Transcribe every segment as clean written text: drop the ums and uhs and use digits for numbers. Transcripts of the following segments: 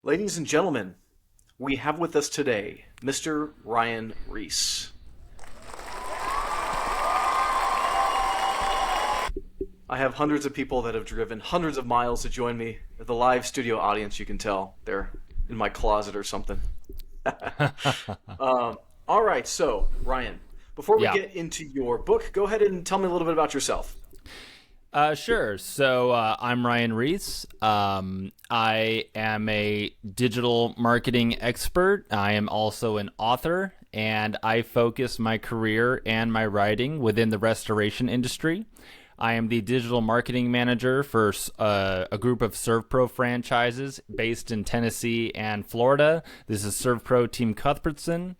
Ladies and gentlemen, we have with us today Mr. Ryan Reese. I have hundreds of people that have driven hundreds of miles to join me. The live studio audience, you can tell, they're in my closet or something. All right, so Ryan, before we Yeah. get into your book, go ahead and tell me a little bit about yourself. Sure. So I'm Ryan Reese. I am a digital marketing expert. I am also an author, and I focus my career and my writing within the restoration industry. I am the digital marketing manager for a group of ServPro franchises based in Tennessee and Florida. This is ServPro Team Cuthbertson,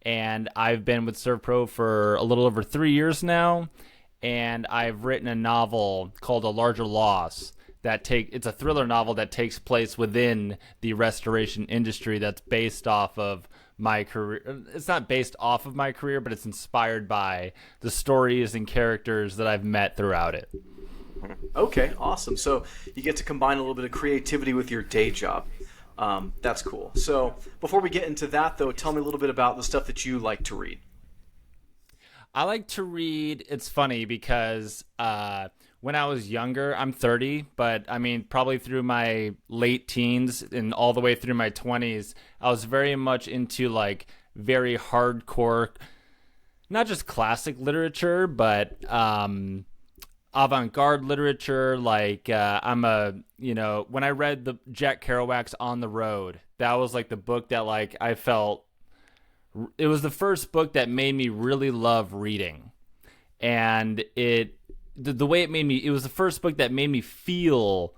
and I've been with ServPro for a little over 3 years now. And I've written a novel called A Larger Loss it's a thriller novel that takes place within the restoration industry that's based off of my career. It's not based off of my career, but it's inspired by the stories and characters that I've met throughout it. Okay, awesome. So you get to combine a little bit of creativity with your day job. That's cool. So before we get into that, though, tell me a little bit about the stuff that you like to read. I like to read. It's funny because when I was younger, I'm 30, but I mean, probably through my late teens and all the way through my 20s, I was very much into like very hardcore, not just classic literature, but avant-garde literature. Like when I read the Jack Kerouac's On the Road, that was like the book that like I felt it was the first book that made me really love reading. And the way it was the first book that made me feel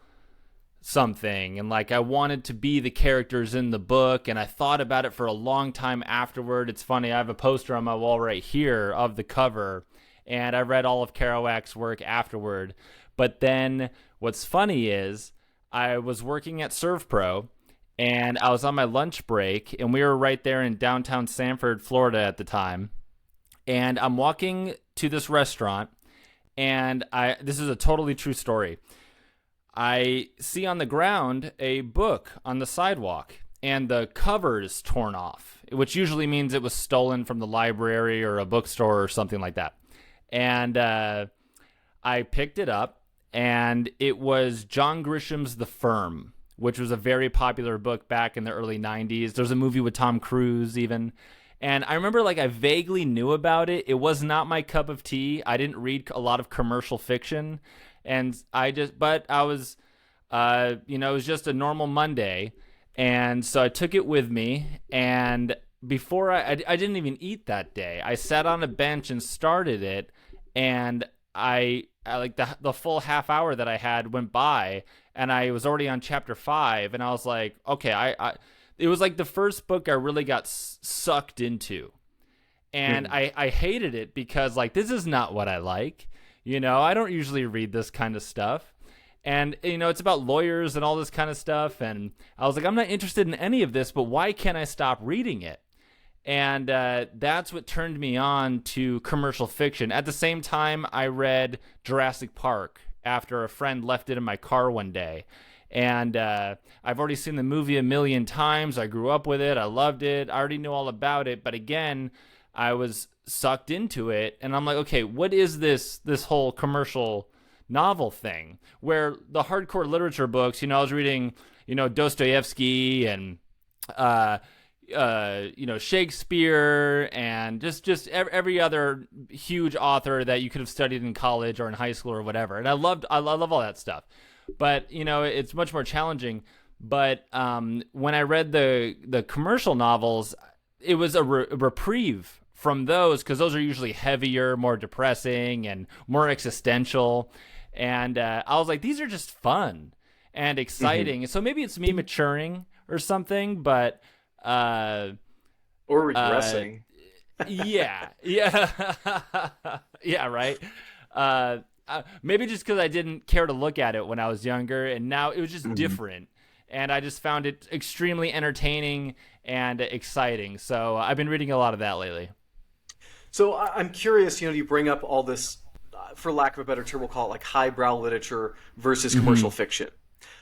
something. And like, I wanted to be the characters in the book. And I thought about it for a long time afterward. It's funny. I have a poster on my wall right here of the cover. And I read all of Kerouac's work afterward. But then what's funny is I was working at ServPro, and I was on my lunch break, and we were right there in downtown Sanford, Florida at the time. And I'm walking to this restaurant, and this is a totally true story. I see on the ground a book on the sidewalk, and the cover is torn off, which usually means it was stolen from the library or a bookstore or something like that. And I picked it up, and it was John Grisham's The Firm, which was a very popular book back in the early 90s. There's a movie with Tom Cruise even. And I remember like I vaguely knew about it. It was not my cup of tea. I didn't read a lot of commercial fiction. And but I was, it was just a normal Monday. And so I took it with me. And before I didn't even eat that day. I sat on a bench and started it. And I like the full half hour that I had went by, and I was already on chapter 5, and I was like, okay, it was like the first book I really got sucked into, and I hated it because like this is not what I like, I don't usually read this kind of stuff, and it's about lawyers and all this kind of stuff, and I was like, I'm not interested in any of this, but why can't I stop reading it? And that's what turned me on to commercial fiction. At the same time, I read Jurassic Park after a friend left it in my car one day. And I've already seen the movie a million times. I grew up with it. I loved it. I already knew all about it. But again, I was sucked into it. And I'm like, okay, what is this whole commercial novel thing? Where the hardcore literature books, I was reading, Dostoevsky and Shakespeare and just every other huge author that you could have studied in college or in high school or whatever. And I love all that stuff, but it's much more challenging. But when I read the commercial novels, it was a reprieve from those, because those are usually heavier, more depressing, and more existential. And I was like, these are just fun and exciting. And so maybe it's me maturing or something, but Or regressing. yeah, yeah, right. Maybe just because I didn't care to look at it when I was younger, and now it was just different, and I just found it extremely entertaining and exciting. So I've been reading a lot of that lately. So I'm curious, you bring up all this, for lack of a better term, we'll call it like highbrow literature versus commercial fiction.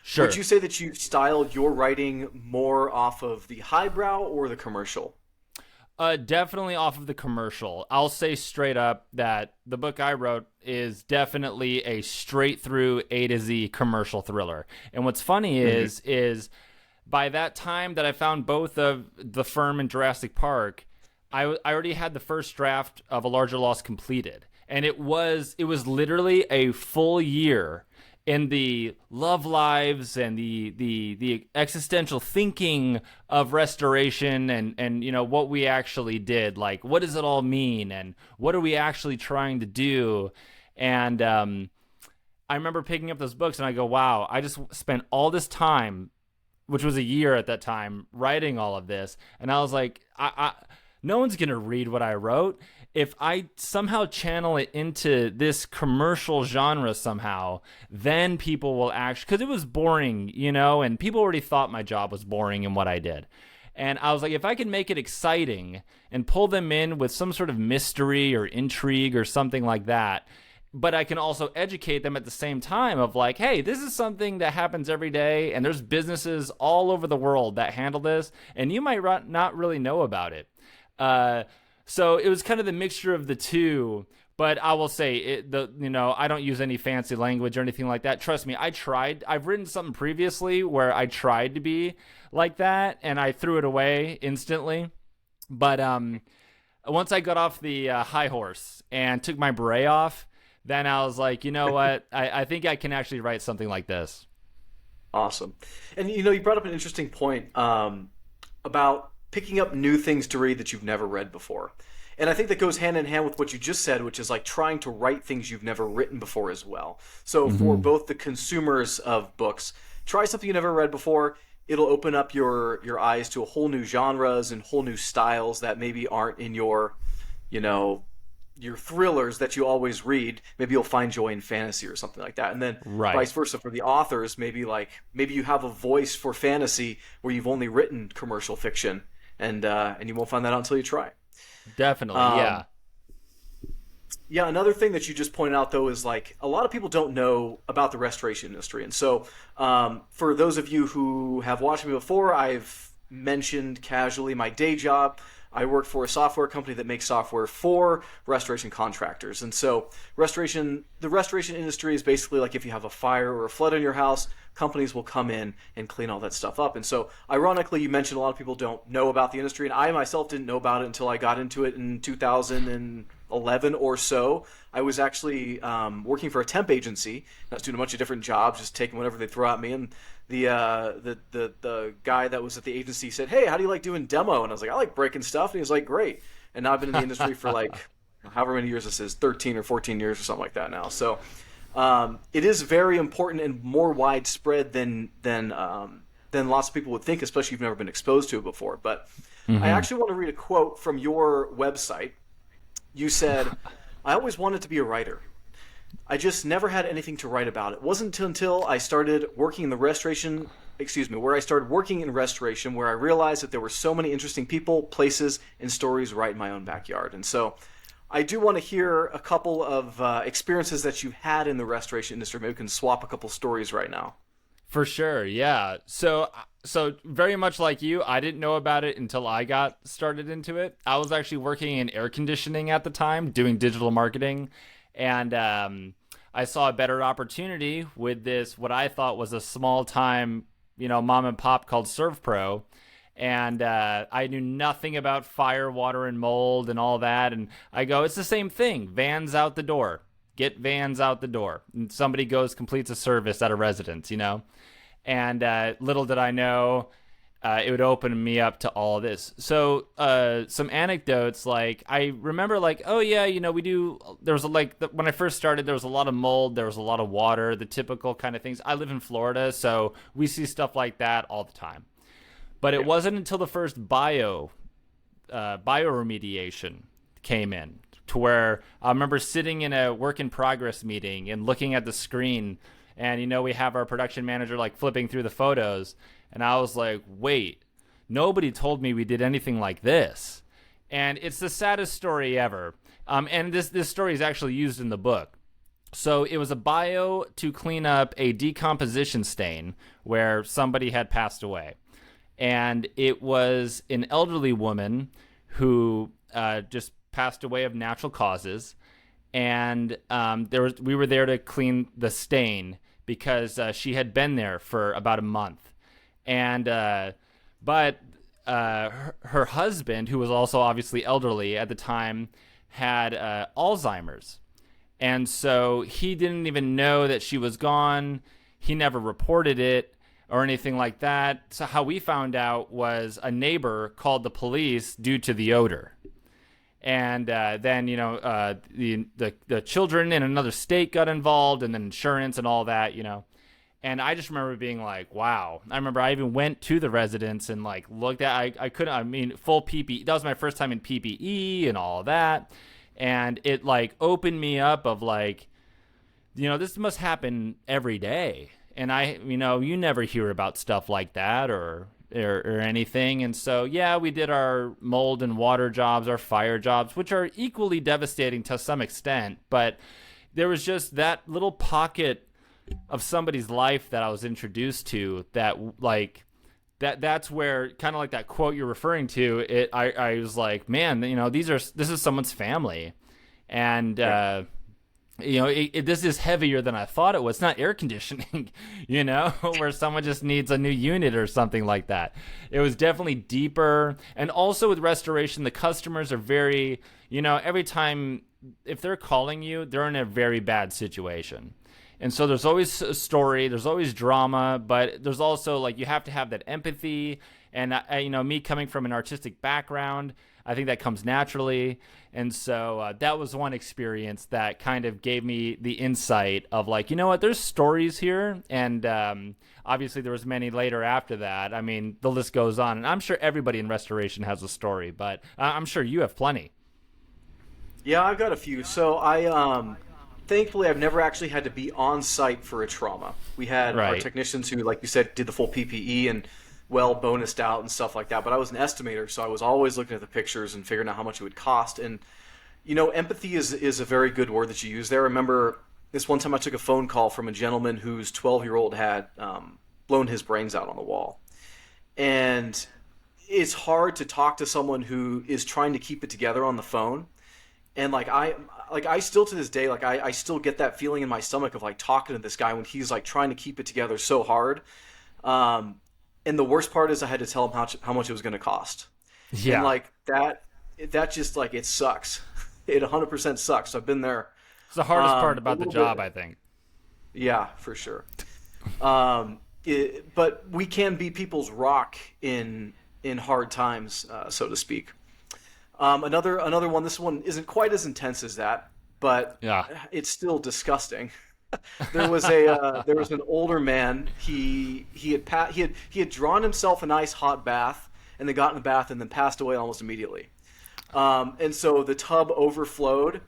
Would Sure. you say that you styled your writing more off of the highbrow or the commercial? Definitely off of the commercial. I'll say straight up that the book I wrote is definitely a straight through A to Z commercial thriller. And what's funny is by that time that I found both of The Firm and Jurassic Park, I already had the first draft of A Larger Loss completed, and it was literally a full year in the love lives and the existential thinking of restoration and what we actually did, like what does it all mean and what are we actually trying to do. And I remember picking up those books and I go, wow, I just spent all this time, which was a year at that time, writing all of this, and I was like, no one's gonna read what I wrote. If I somehow channel it into this commercial genre somehow, then people will actually, because it was boring, and people already thought my job was boring in what I did. And I was like, if I can make it exciting and pull them in with some sort of mystery or intrigue or something like that, but I can also educate them at the same time of like, hey, this is something that happens every day, and there's businesses all over the world that handle this, and you might not really know about it. So it was kind of the mixture of the two, but I will say I don't use any fancy language or anything like that. Trust me, I've written something previously where I tried to be like that and I threw it away instantly. But once I got off the high horse and took my beret off, then I was like, you know what? I think I can actually write something like this. Awesome. And you brought up an interesting point about picking up new things to read that you've never read before. And I think that goes hand in hand with what you just said, which is like trying to write things you've never written before as well. So for both the consumers of books, try something you never read before. It'll open up your eyes to a whole new genres and whole new styles that maybe aren't in your thrillers that you always read. Maybe you'll find joy in fantasy or something like that. And then vice versa for the authors, maybe you have a voice for fantasy where you've only written commercial fiction. And you won't find that out until you try. Definitely, yeah. Yeah, another thing that you just pointed out, though, is like a lot of people don't know about the restoration industry. And so for those of you who have watched me before, I've mentioned casually my day job. I work for a software company that makes software for restoration contractors. And so the restoration industry is basically like if you have a fire or a flood in your house, companies will come in and clean all that stuff up. And so ironically, you mentioned a lot of people don't know about the industry, and I myself didn't know about it until I got into it in 2011 or so. I was actually working for a temp agency. I was doing a bunch of different jobs, just taking whatever they throw at me. And the guy that was at the agency said, "Hey, how do you like doing demo?" And I was like, "I like breaking stuff." And he was like, "Great." And now I've been in the industry for like however many years this is, 13 or 14 years or something like that now. So it is very important and more widespread than lots of people would think, especially if you've never been exposed to it before. But I actually want to read a quote from your website. You said, "I always wanted to be a writer. I just never had anything to write about. It wasn't until I started working in restoration where I realized that there were so many interesting people, places, and stories right in my own backyard." And so I do want to hear a couple of experiences that you've had in the restoration industry. Maybe we can swap a couple stories right now. For sure, yeah. So very much like you, I didn't know about it until I got started into it. I was actually working in air conditioning at the time, doing digital marketing, and I saw a better opportunity with this, what I thought was a small-time, mom and pop called ServPro. And I knew nothing about fire, water, and mold and all that. And I go, it's the same thing. Vans out the door. Get vans out the door. And somebody completes a service at a residence, And little did I know, it would open me up to all this. So some anecdotes, like I remember oh yeah, there was when I first started, there was a lot of mold, there was a lot of water, the typical kind of things. I live in Florida, so we see stuff like that all the time. But it wasn't until the first bioremediation came in to where I remember sitting in a work in progress meeting and looking at the screen, and we have our production manager flipping through the photos, and I was like, wait, nobody told me we did anything like this. And it's the saddest story ever. And this story is actually used in the book. So it was a bio to clean up a decomposition stain where somebody had passed away. And it was an elderly woman who just passed away of natural causes. And we were there to clean the stain because she had been there for about a month. And but her husband, who was also obviously elderly at the time, had Alzheimer's. And so he didn't even know that she was gone. He never reported it or anything like that. So how we found out was a neighbor called the police due to the odor. And then the children in another state got involved, and then insurance and all that. And I just remember being like, wow. I remember I even went to the residence and like looked at. I couldn't. I mean, full PPE. That was my first time in PPE and all of that. And it like opened me up of like, this must happen every day. And you never hear about stuff like that or anything. And so, yeah, we did our mold and water jobs, our fire jobs, which are equally devastating to some extent. But there was just that little pocket of somebody's life that I was introduced to that like, that's where kind of like that quote you're referring to. I was like, man, this is someone's family, and this is heavier than I thought it was. It's not air conditioning, where someone just needs a new unit or something like that. It was definitely deeper, and also with restoration, the customers are very, every time if they're calling you, they're in a very bad situation. And so there's always a story, there's always drama, but there's also like you have to have that empathy. And me coming from an artistic background, I think that comes naturally. And so that was one experience that kind of gave me the insight of like, there's stories here. And obviously there was many later after that. I mean, the list goes on. And I'm sure everybody in restoration has a story, but I'm sure you have plenty. Yeah, I've got a few. So thankfully, I've never actually had to be on site for a trauma. We had our technicians who, like you said, did the full PPE and bonused out and stuff like that. But I was an estimator, so I was always looking at the pictures and figuring out how much it would cost. And, empathy is a very good word that you use there. I remember this one time I took a phone call from a gentleman whose 12-year-old had blown his brains out on the wall. And it's hard to talk to someone who is trying to keep it together on the phone. And I still to this day, I still get that feeling in my stomach of like talking to this guy when he's like trying to keep it together so hard. And the worst part is I had to tell him how much it was going to cost. Yeah. And like that just like, it sucks. It 100% sucks. I've been there. It's the hardest part about the job, I think. Yeah, for sure. But we can be people's rock in hard times, so to speak. Another one. This one isn't quite as intense as that, but yeah, it's still disgusting. There was an older man. He had drawn himself a nice hot bath, and then got in the bath and then passed away almost immediately. And so the tub overflowed,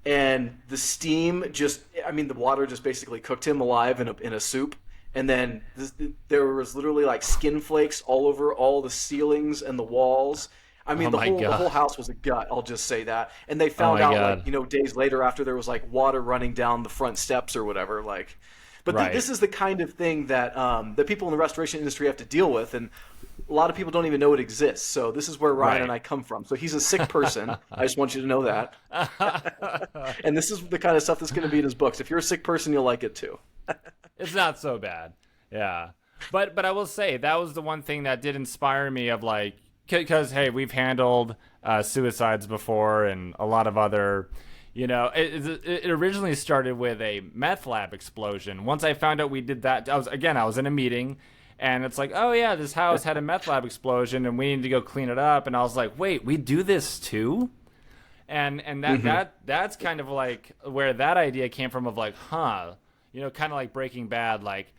and the steam the water just basically cooked him alive in a soup. And then there was literally like skin flakes all over all the ceilings and the walls. I mean, the whole house was a gut. I'll just say that. And they found out, days later after there was like water running down the front steps or whatever. Like, but this is the kind of thing that that people in the restoration industry have to deal with, and a lot of people don't even know it exists. So this is where Ryan and I come from. So he's a sick person. I just want you to know that. And this is the kind of stuff that's going to be in his books. If you're a sick person, you'll like it too. It's not so bad. Yeah, but I will say that was the one thing that did inspire me of like. Because, hey, we've handled suicides before and a lot of other, it originally started with a meth lab explosion. Once I found out we did that, I was in a meeting, and it's like, oh, yeah, this house had a meth lab explosion, and we need to go clean it up. And I was like, wait, we do this too? And that's kind of like where that idea came from of like, kind of like Breaking Bad, like,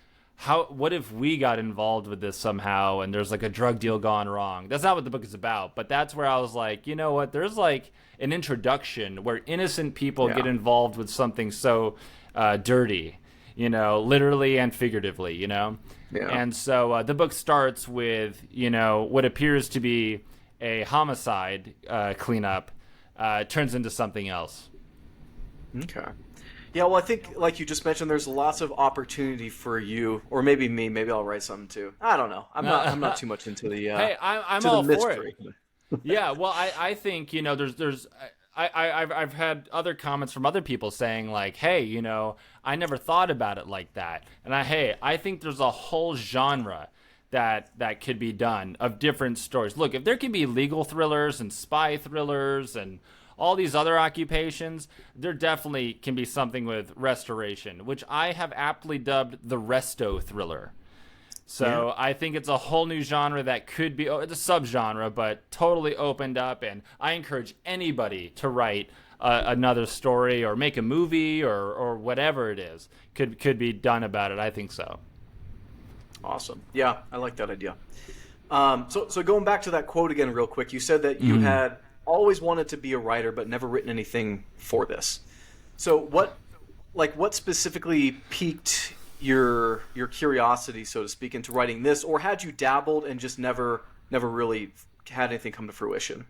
what if we got involved with this somehow and there's like a drug deal gone wrong? That's not what the book is about, but that's where I was like, you know what? There's like an introduction where innocent people get involved with something so dirty, literally and figuratively, Yeah. And so the book starts with, what appears to be a homicide cleanup turns into something else. Okay. Yeah, well, I think like you just mentioned, there's lots of opportunity for you, or maybe me. Maybe I'll write something too. I don't know. I'm not too much into the Hey, I'm to the all for it. mystery. Yeah, well, I think there's I've had other comments from other people saying like, hey, I never thought about it like that, and I think there's a whole genre that could be done of different stories. Look, if there can be legal thrillers and spy thrillers and all these other occupations, there definitely can be something with restoration, which I have aptly dubbed the resto-thriller. Yeah. So I think it's a whole new genre that could be, it's a subgenre, but totally opened up. And I encourage anybody to write another story or make a movie or whatever it is could be done about it. I think so. Awesome. Yeah, I like that idea. So going back to that quote again, real quick, you said that you had always wanted to be a writer, but never written anything for this. So what specifically piqued your curiosity, so to speak, into writing this, or had you dabbled and just never really had anything come to fruition?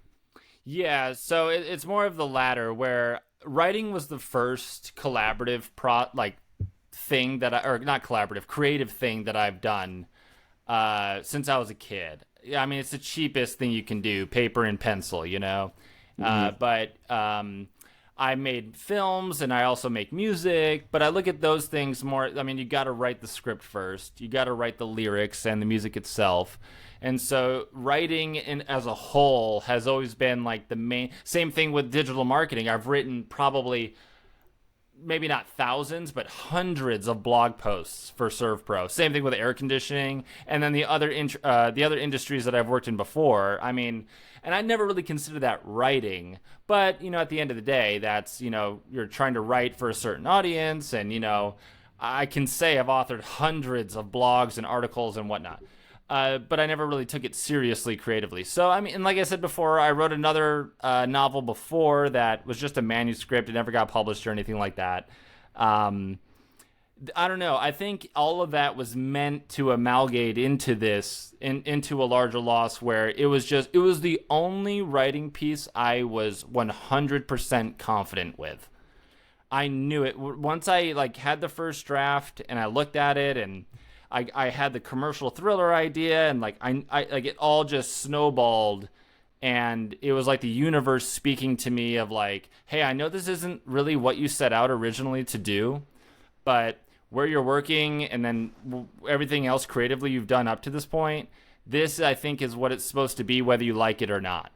Yeah, so it's more of the latter, where writing was the first collaborative thing that or not collaborative, creative thing that I've done since I was a kid. Yeah, I mean, it's the cheapest thing you can do, paper and pencil. But I made films and I also make music, but I look at those things more. I mean, you got to write the script first. You got to write the lyrics and the music itself. And so writing as a whole has always been like the main. Same thing with digital marketing. I've written probably maybe not thousands, but hundreds of blog posts for ServPro. Same thing with air conditioning, and then the other industries that I've worked in before. I mean, and I never really considered that writing, but at the end of the day, that's you're trying to write for a certain audience, and I can say I've authored hundreds of blogs and articles and whatnot. But I never really took it seriously creatively. So, I mean, and like I said before, I wrote another novel before that was just a manuscript. It never got published or anything like that. I don't know. I think all of that was meant to amalgate into into a larger loss where it was the only writing piece I was 100% confident with. I knew it. Once I had the first draft and I looked at it and I had the commercial thriller idea, and I it all just snowballed, and it was like the universe speaking to me of hey, I know this isn't really what you set out originally to do, but where you're working and then everything else creatively you've done up to this point, this I think is what it's supposed to be, whether you like it or not.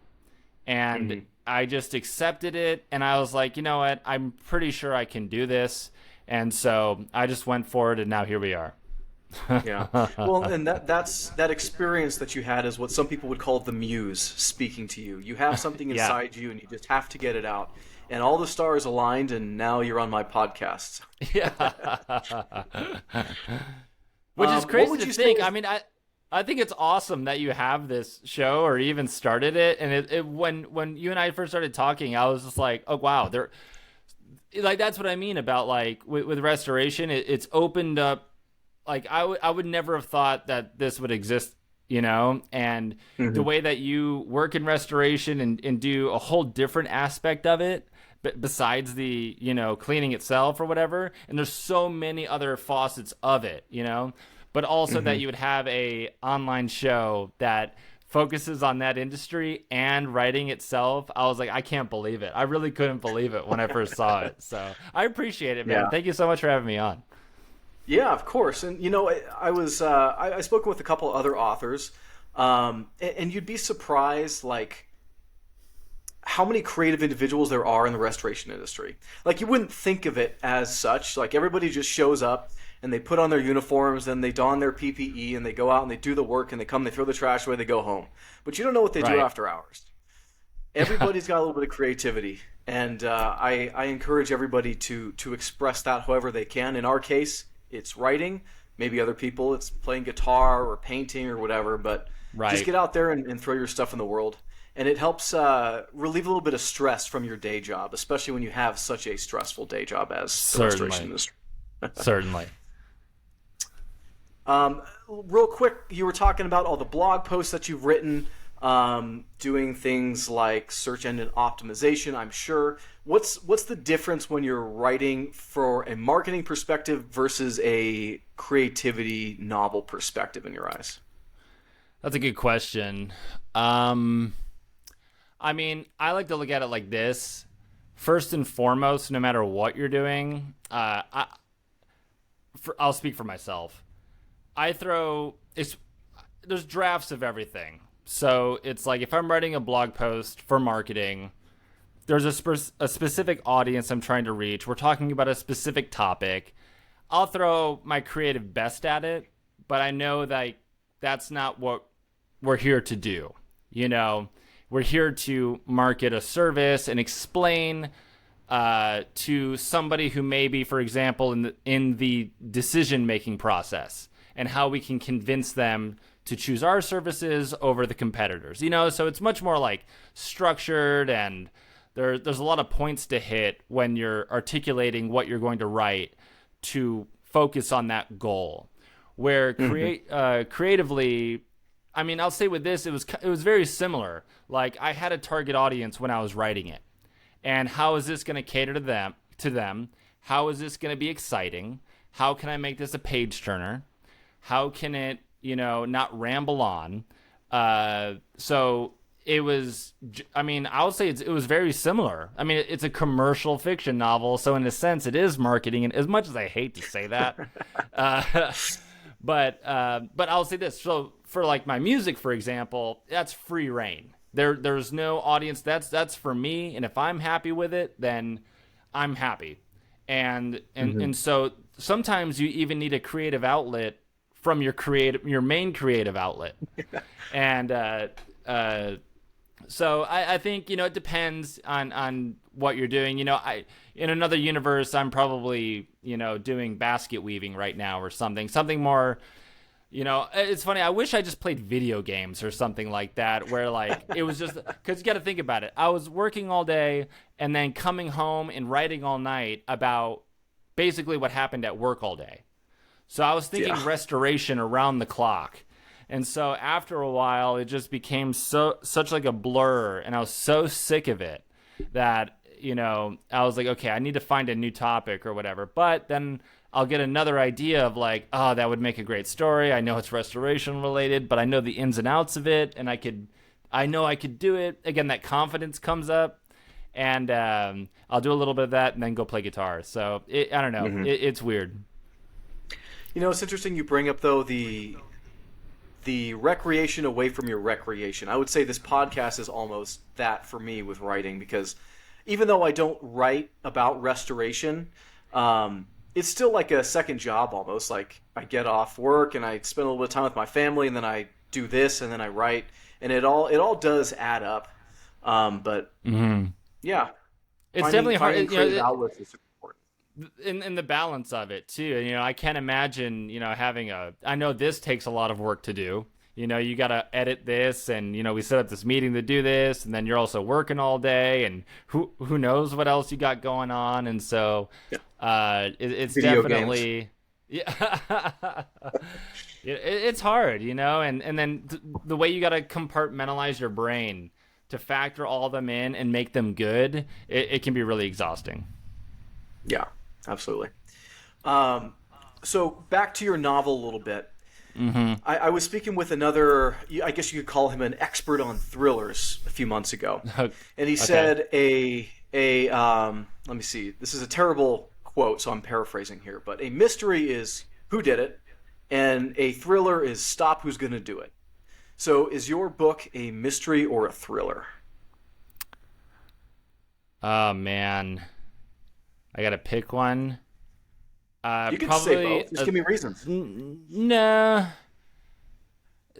And I just accepted it, and I was like, you know what, I'm pretty sure I can do this, and so I just went for it, and now here we are. Yeah. Well, and that experience that you had is what some people would call the muse speaking to you. You have something inside you and you just have to get it out. And all the stars aligned, and now you're on my podcast. Yeah. Which is crazy to think. I mean, I think it's awesome that you have this show or even started it. And when you and I first started talking, I was just like, oh, wow. That's what I mean about with restoration. It's opened up. I would never have thought that this would exist, and the way that you work in restoration and do a whole different aspect of it, but besides the, cleaning itself or whatever. And there's so many other facets of it, but also that you would have a online show that focuses on that industry and writing itself. I was like, I can't believe it. I really couldn't believe it when I first saw it. So I appreciate it, man. Yeah. Thank you so much for having me on. Yeah, of course. And I spoke with a couple other authors, and you'd be surprised how many creative individuals there are in the restoration industry. You wouldn't think of it as such. Everybody just shows up and they put on their uniforms and they don their PPE and they go out and they do the work and they come, they throw the trash away, they go home. But you don't know what they do after hours. Everybody's got a little bit of creativity, and I encourage everybody to express that however they can. In our case, it's writing. Maybe other people, it's playing guitar or painting or whatever. But just get out there and throw your stuff in the world. And it helps relieve a little bit of stress from your day job, especially when you have such a stressful day job as the restoration industry. Certainly. Real quick, you were talking about all the blog posts that you've written. doing things like search engine optimization, I'm sure. What's the difference when you're writing for a marketing perspective versus a creativity novel perspective in your eyes? That's a good question. Um, I mean, I like to look at it like this. First and foremost, no matter what you're doing, I'll speak for myself. I throw it's there's drafts of everything. So it's like if I'm writing a blog post for marketing, there's a specific audience I'm trying to reach. We're talking about a specific topic. I'll throw my creative best at it, but I know that that's not what we're here to do. You know, we're here to market a service and explain to somebody who may be, for example, in the decision making process, and how we can convince them to choose our services over the competitors. You know, so it's much more like structured, and there's a lot of points to hit when you're articulating what you're going to write to focus on that goal. Where creatively, I mean, I'll say with this, it was very similar. Like I had a target audience when I was writing it, and how is this going to cater to them? How is this going to be exciting? How can I make this a page turner? How can it, not ramble on? So it was, I mean, I would say it was very similar. I mean, it's a commercial fiction novel, so in a sense, it is marketing. And as much as I hate to say that, but I'll say this. So for like my music, for example, that's free reign. There's no audience. That's for me, and if I'm happy with it, then I'm happy. And so sometimes you even need a creative outlet from your main creative outlet. And so I think it depends on what you're doing. In another universe, I'm probably doing basket weaving right now or something more. It's funny. I wish I just played video games or something like that, where like it was just because you got to think about it. I was working all day and then coming home and writing all night about basically what happened at work all day. So I was thinking restoration around the clock. And so after a while, it just became such like a blur, and I was so sick of it that I was like, okay, I need to find a new topic or whatever. But then I'll get another idea of like, oh, that would make a great story. I know it's restoration related, but I know the ins and outs of it, and I know I could do it. Again, that confidence comes up, and I'll do a little bit of that and then go play guitar. So I don't know. It's weird. It's interesting you bring up though the recreation away from your recreation. I would say this podcast is almost that for me with writing, because even though I don't write about restoration, it's still like a second job almost. Like I get off work and I spend a little bit of time with my family, and then I do this, and then I write, and it all does add up. But yeah, it's definitely hard. Finding creative outlets is important. In the balance of it too. I can't imagine having I know this takes a lot of work to do. You got to edit this, and we set up this meeting to do this, and then you're also working all day, and who knows what else you got going on. And so it's Video definitely games. Yeah. It's hard, and then the way you got to compartmentalize your brain to factor all of them in and make them good, it can be really exhausting. Yeah, absolutely. So back to your novel a little bit. I was speaking with another, I guess you could call him an expert on thrillers a few months ago. And he said let me see, this is a terrible quote, so I'm paraphrasing here, but a mystery is who did it, and a thriller is stop who's going to do it. So is your book a mystery or a thriller? Oh, man. I got to pick one. You can probably say both. Just give me reasons. Nah.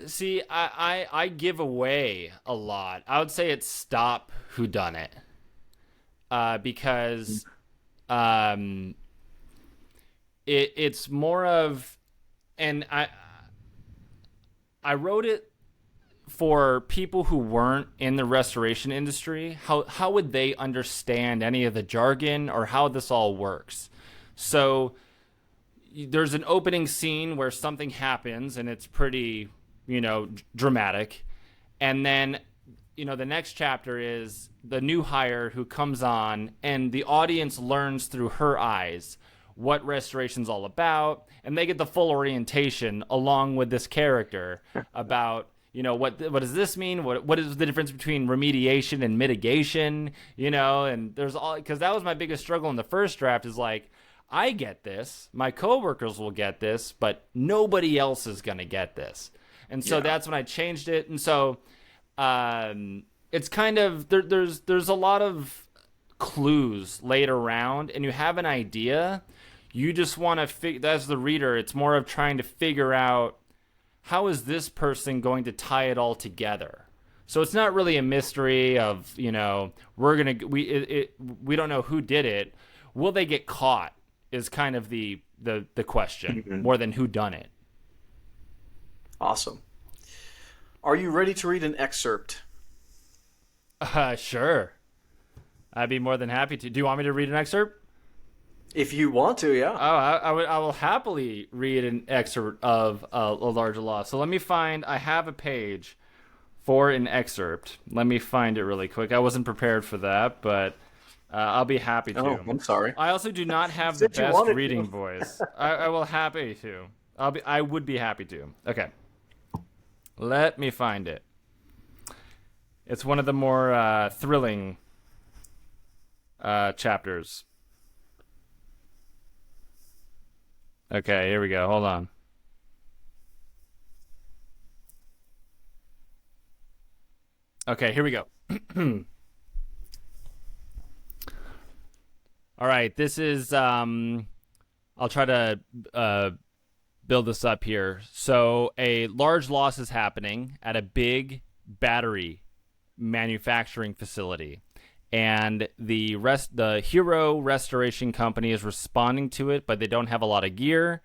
See, I give away a lot. I would say it's stop whodunit. Because it's more of, and I wrote it for people who weren't in the restoration industry. How would they understand any of the jargon or how this all works? So there's an opening scene where something happens and it's pretty, dramatic. And then, the next chapter is the new hire who comes on, and the audience learns through her eyes what restoration's all about, and they get the full orientation along with this character about what does this mean, what is the difference between remediation and mitigation, and there's all, because that was my biggest struggle in the first draft, is like, I get this, my coworkers will get this, but nobody else is going to get this. And so that's when I changed it. And so it's kind of there's a lot of clues laid around, and you have an idea. You just want to as the reader, it's more of trying to figure out, how is this person going to tie it all together? So it's not really a mystery of, we don't know who did it. Will they get caught is kind of the question, more than who done it. Awesome. Are you ready to read an excerpt? Sure. I'd be more than happy to. Do you want me to read an excerpt? If you want to, yeah. Oh, I will happily read an excerpt of A Larger Loss. So let me find, I have a page for an excerpt. Let me find it really quick. I wasn't prepared for that, but I'll be happy to. Oh, I'm sorry. I also do not have the best reading voice. I will happy to. I would be happy to. Okay. Let me find it. It's one of the more thrilling chapters. Okay, here we go. Hold on. Okay, here we go. All right, this is I'll try to build this up here. So, a large loss is happening at a big battery manufacturing facility. And the Hero Restoration Company is responding to it, but they don't have a lot of gear.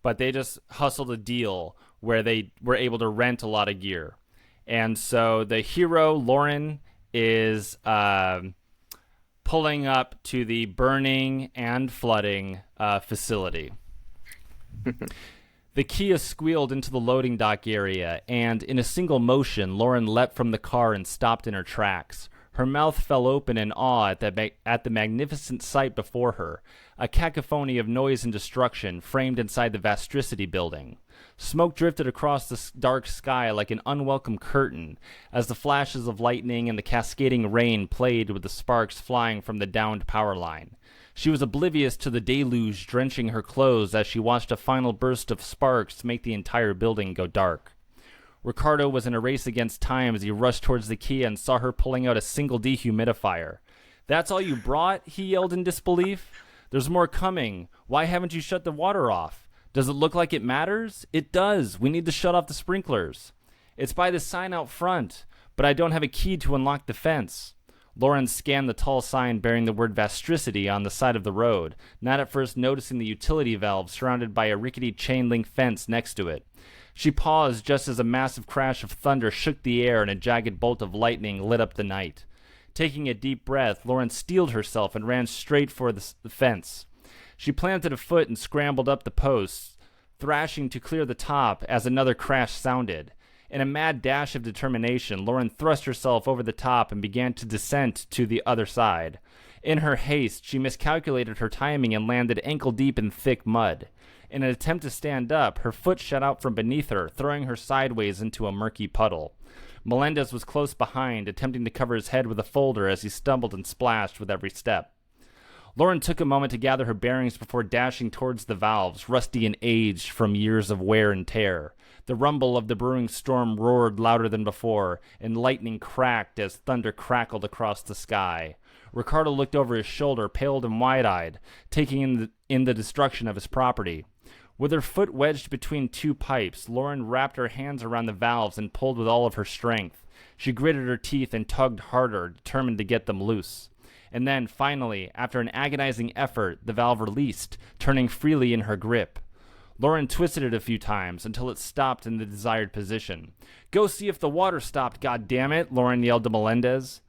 But they just hustled a deal where they were able to rent a lot of gear. And so the hero, Lauren, is pulling up to the burning and flooding facility. The Kia squealed into the loading dock area, and in a single motion, Lauren leapt from the car and stopped in her tracks. Her mouth fell open in awe at the magnificent sight before her, a cacophony of noise and destruction framed inside the Vastricity building. Smoke drifted across the dark sky like an unwelcome curtain as the flashes of lightning and the cascading rain played with the sparks flying from the downed power line. She was oblivious to the deluge drenching her clothes as she watched a final burst of sparks make the entire building go dark. Ricardo was in a race against time as he rushed towards the Kia and saw her pulling out a single dehumidifier. "That's all you brought?" he yelled in disbelief. "There's more coming. Why haven't you shut the water off? Does it look like it matters?" "It does. We need to shut off the sprinklers." "It's by the sign out front, but I don't have a key to unlock the fence." Lauren scanned the tall sign bearing the word Vastricity on the side of the road, not at first noticing the utility valve surrounded by a rickety chain-link fence next to it. She paused just as a massive crash of thunder shook the air and a jagged bolt of lightning lit up the night. Taking a deep breath, Lauren steeled herself and ran straight for the fence. She planted a foot and scrambled up the posts, thrashing to clear the top as another crash sounded. In a mad dash of determination, Lauren thrust herself over the top and began to descend to the other side. In her haste, she miscalculated her timing and landed ankle-deep in thick mud. In an attempt to stand up, her foot shot out from beneath her, throwing her sideways into a murky puddle. Melendez was close behind, attempting to cover his head with a folder as he stumbled and splashed with every step. Lauren took a moment to gather her bearings before dashing towards the valves, rusty and aged from years of wear and tear. The rumble of the brewing storm roared louder than before, and lightning cracked as thunder crackled across the sky. Ricardo looked over his shoulder, pale and wide-eyed, taking in the destruction of his property. With her foot wedged between two pipes, Lauren wrapped her hands around the valves and pulled with all of her strength. She gritted her teeth and tugged harder, determined to get them loose. And then, finally, after an agonizing effort, the valve released, turning freely in her grip. Lauren twisted it a few times until it stopped in the desired position. "Go see if the water stopped, goddammit!" Lauren yelled to Melendez.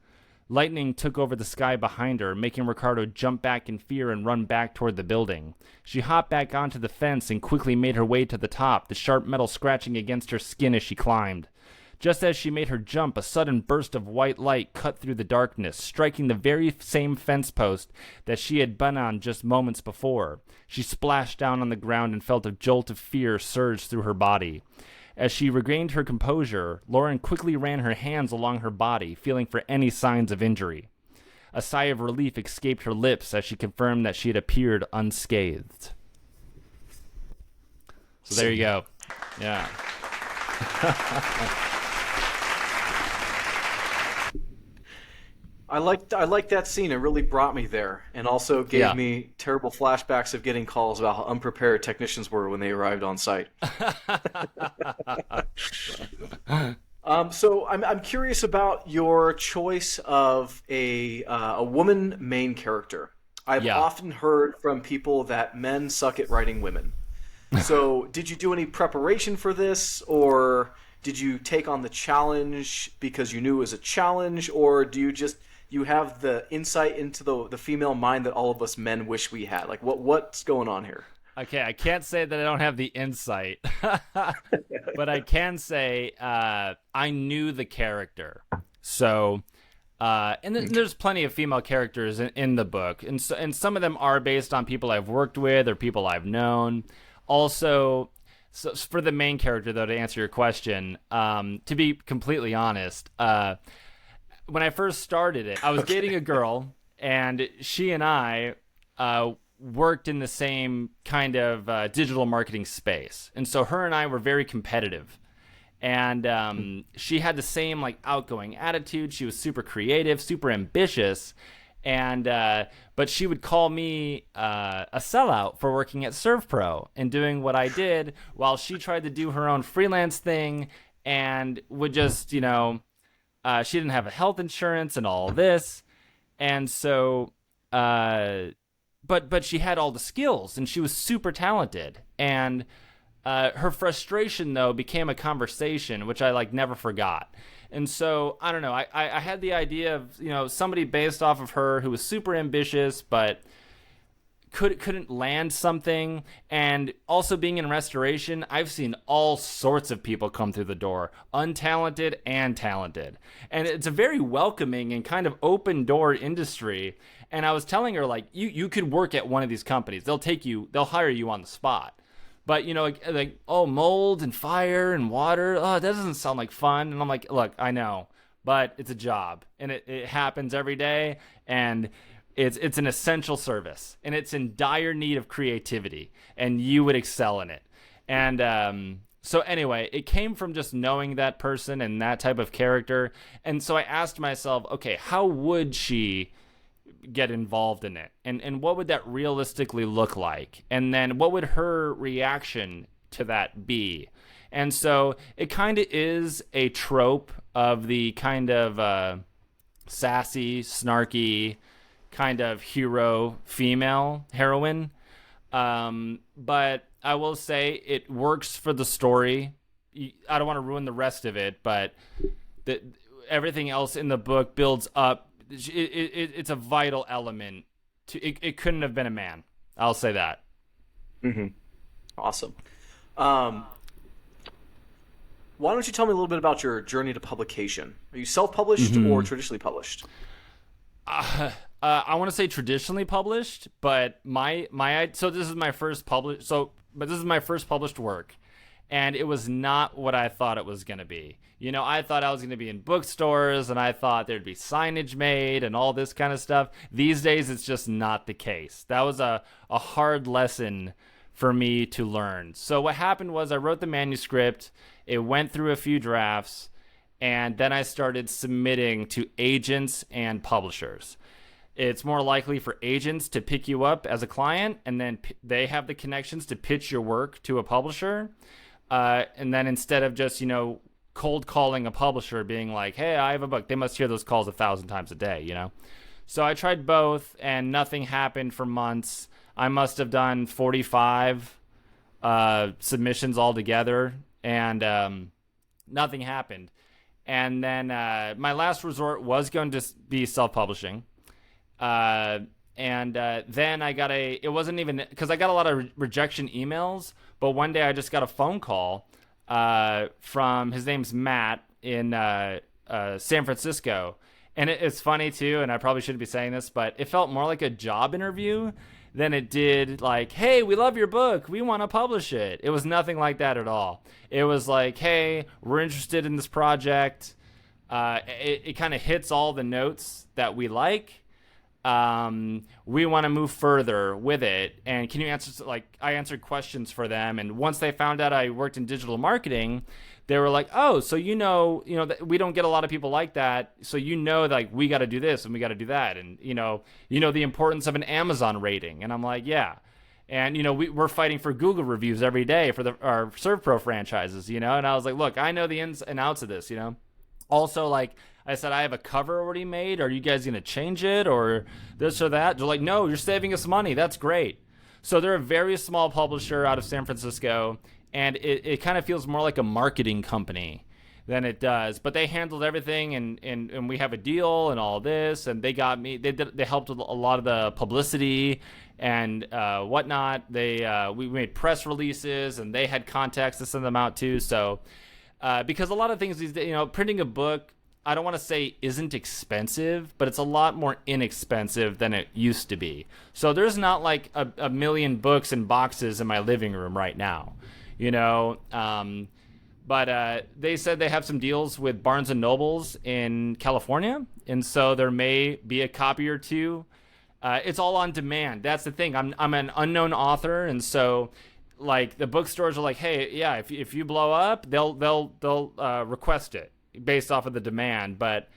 Lightning took over the sky behind her, making Ricardo jump back in fear and run back toward the building. She hopped back onto the fence and quickly made her way to the top, the sharp metal scratching against her skin as she climbed. Just as she made her jump, a sudden burst of white light cut through the darkness, striking the very same fence post that she had been on just moments before. She splashed down on the ground and felt a jolt of fear surge through her body. As she regained her composure, Lauren quickly ran her hands along her body, feeling for any signs of injury. A sigh of relief escaped her lips as she confirmed that she had appeared unscathed. So there you go. Yeah. I like that scene. It really brought me there, and also gave me terrible flashbacks of getting calls about how unprepared technicians were when they arrived on site. So I'm curious about your choice of a woman main character. I've often heard from people that men suck at writing women. So did you do any preparation for this, or did you take on the challenge because you knew it was a challenge, or do you have the insight into the female mind that all of us men wish we had? Like what's going on here? Okay, I can't say that I don't have the insight, but I can say I knew the character. So, and there's plenty of female characters in the book, and some of them are based on people I've worked with or people I've known. Also, so for the main character, though, to answer your question, to be completely honest, when I first started it, I was dating a girl, and she and I worked in the same kind of digital marketing space. And so her and I were very competitive. And she had the same like outgoing attitude. She was super creative, super ambitious. And but she would call me a sellout for working at ServPro and doing what I did, while she tried to do her own freelance thing and would just, she didn't have a health insurance and all this. And so but she had all the skills, and she was super talented. And her frustration, though, became a conversation, which I never forgot. And so I don't know. I had the idea of somebody based off of her who was super ambitious, but couldn't land something. And also being in restoration, I've seen all sorts of people come through the door, untalented and talented. And it's a very welcoming and kind of open door industry. And I was telling her, you could work at one of these companies. They'll hire you on the spot. But, mold and fire and water, that doesn't sound like fun. And I'm like, look, I know, but it's a job, and it happens every day, and it's an essential service, and it's in dire need of creativity, and you would excel in it. And so anyway, it came from just knowing that person and that type of character. And so I asked myself, okay, how would she get involved in it, and what would that realistically look like, and then what would her reaction to that be? And so it kind of is a trope of the kind of sassy, snarky kind of hero female heroine, but I will say it works for the story. I don't want to ruin the rest of it, but everything else in the book builds up. It's a vital element to it. Couldn't have been a man. I'll say that. Mm-hmm. Awesome. Why don't you tell me a little bit about your journey to publication? Are you self-published or traditionally published? I want to say traditionally published, but this is my first published. But this is my first published work, and it was not what I thought it was going to be. I thought I was going to be in bookstores, and I thought there'd be signage made and all this kind of stuff. These days, it's just not the case. That was a hard lesson for me to learn. So what happened was I wrote the manuscript. It went through a few drafts, and then I started submitting to agents and publishers. It's more likely for agents to pick you up as a client, and then they have the connections to pitch your work to a publisher. And then instead of just, cold calling a publisher being like, hey, I have a book, they must hear those calls 1,000 times a day, So I tried both, and nothing happened for months. I must have done 45 submissions altogether, and nothing happened. And then my last resort was going to be self-publishing. And then I got it wasn't even, because I got a lot of rejection emails, but one day I just got a phone call from, his name's Matt. in San Francisco. And it's funny too, and I probably shouldn't be saying this, but it felt more like a job interview than it did like, hey, we love your book, we want to publish it. It was nothing like that at all. It was like, hey, we're interested in this project. It kind of hits all the notes that we like. We want to move further with it. And can you answer, like, I answered questions for them. And once they found out I worked in digital marketing, they were like, oh, so we don't get a lot of people like that. So like we got to do this and we got to do that. And the importance of an Amazon rating. And I'm like, yeah. And we're fighting for Google reviews every day for our ServPro franchises. And I was like, look, I know the ins and outs of this. Also, like I said, I have a cover already made. Are you guys gonna change it or this or that? They're like, no, you're saving us money. That's great. So they're a very small publisher out of San Francisco, and it kind of feels more like a marketing company than it does. But they handled everything, and we have a deal and all this, and they got me. They helped with a lot of the publicity and whatnot. We made press releases, and they had contacts to send them out too. So because a lot of things these days, printing a book, I don't want to say isn't expensive, but it's a lot more inexpensive than it used to be. So there's not like a million books and boxes in my living room right now, But they said they have some deals with Barnes and Nobles in California, and so there may be a copy or two. It's all on demand. That's the thing. I'm an unknown author, and so like the bookstores are like, hey, yeah, if you blow up, they'll request it based off of the demand, but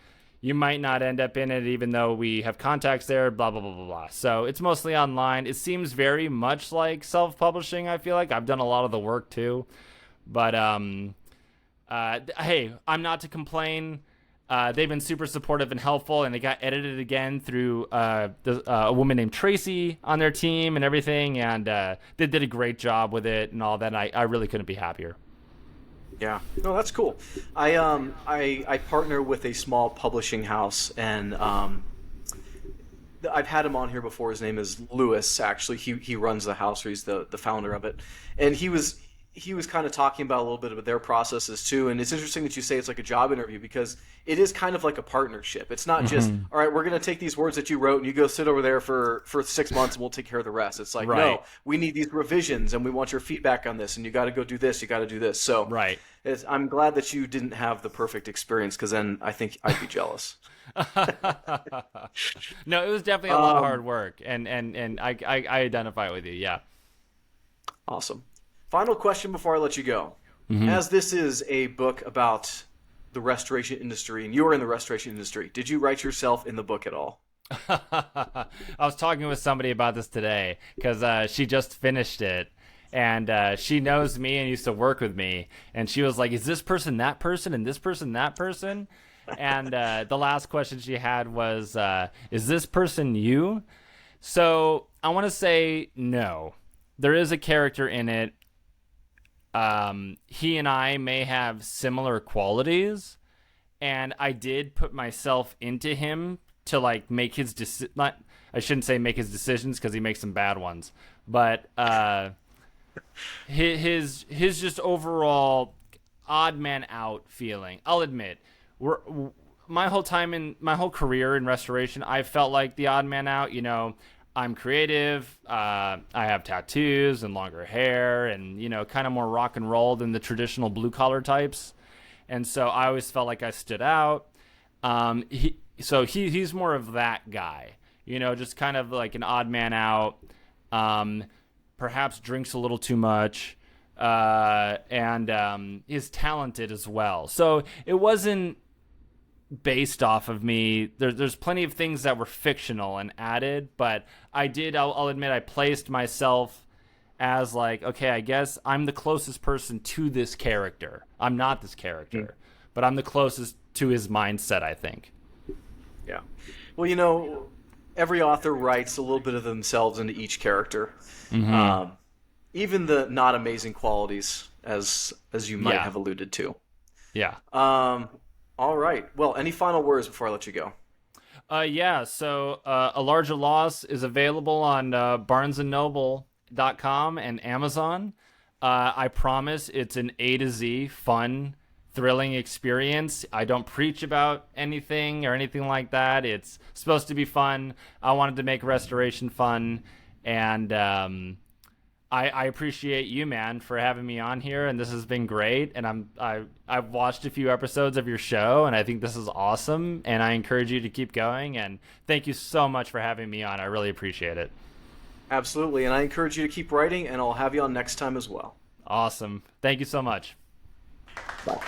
you might not end up in it even though we have contacts there, blah, blah, blah, blah, blah. So it's mostly online. It seems very much like self-publishing, I feel like. I've done a lot of the work too. But, hey, I'm not to complain. They've been super supportive and helpful, and it got edited again through a woman named Tracy on their team and everything, and they did a great job with it and all that. And I really couldn't be happier. Yeah, no, that's cool. I partner with a small publishing house, and I've had him on here before. His name is Lewis. Actually, he runs the house, or he's the founder of it, and he was kind of talking about a little bit of their processes too. And it's interesting that you say it's like a job interview, because it is kind of like a partnership. It's not just, all right, we're going to take these words that you wrote and you go sit over there for 6 months and we'll take care of the rest. It's like, no, we need these revisions and we want your feedback on this, and you got to go do this, you got to do this. So I'm glad that you didn't have the perfect experience, because then I think I'd be jealous. No, it was definitely a lot of hard work, and I identify with you. Yeah. Awesome. Final question before I let you go. As this is a book about the restoration industry, and you're in the restoration industry, did you write yourself in the book at all? I was talking with somebody about this today, because she just finished it, and she knows me and used to work with me, and she was like, is this person that person and this person that person? And the last question she had was, is this person you? So I want to say no. There is a character in it. He and I may have similar qualities, and I did put myself into him to like make his I shouldn't say make his decisions, because he makes some bad ones, but his just overall odd man out feeling. I'll admit, my whole career in restoration, I felt like the odd man out. I'm creative. I have tattoos and longer hair, and kind of more rock and roll than the traditional blue collar types. And so I always felt like I stood out. He's more of that guy. Just kind of like an odd man out. Perhaps drinks a little too much, and is talented as well. So it wasn't based off of me. There's plenty of things that were fictional and added, but I'll admit I placed myself as like, okay, I guess I'm the closest person to this character. I'm not this character, but I'm the closest to his mindset, I think. Yeah. Well, every author writes a little bit of themselves into each character. Even the not amazing qualities, as you might have alluded to. Yeah. All right. Well, any final words before I let you go? Yeah. So A Larger Loss is available on BarnesandNoble.com and Amazon. I promise it's an A to Z fun thrilling experience. I don't preach about anything or anything like that. It's supposed to be fun. I wanted to make restoration fun, and I appreciate you, man, for having me on here, and this has been great. And I've watched a few episodes of your show, and I think this is awesome. And I encourage you to keep going. And thank you so much for having me on. I really appreciate it. Absolutely, and I encourage you to keep writing, and I'll have you on next time as well. Awesome. Thank you so much. Bye.